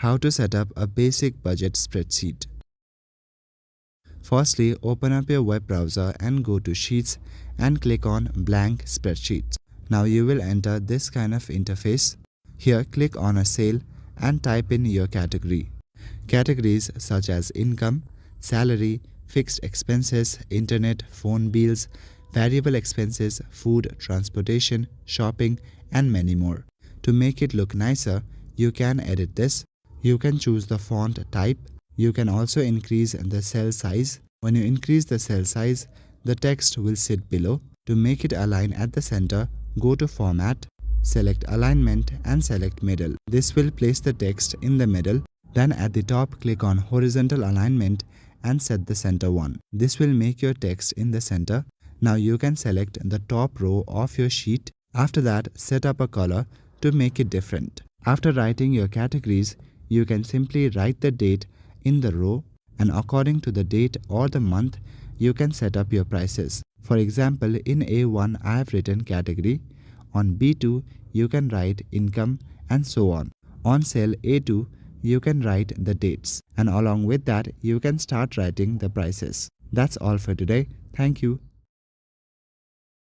How to set up a basic budget spreadsheet. Firstly, open up your web browser and go to Sheets and click on Blank Spreadsheet. Now you will enter this kind of interface. Here, click on a sale and type in your category. Categories such as income, salary, fixed expenses, internet, phone bills, variable expenses, food, transportation, shopping, and many more. To make it look nicer, you can edit this. You can choose the font type. You can also increase the cell size. When you increase the cell size, the text will sit below. To make it align at the center, go to Format, select Alignment and select Middle. This will place the text in the middle. Then at the top, click on Horizontal Alignment and set the center one. This will make your text in the center. Now you can select the top row of your sheet. After that, set up a color to make it different. After writing your categories, you can simply write the date in the row, and according to the date or the month, you can set up your prices. For example, in A1 I have written category. On B2 you can write income and so on. On cell A2 you can write the dates, and along with that you can start writing the prices. That's all for today. Thank you.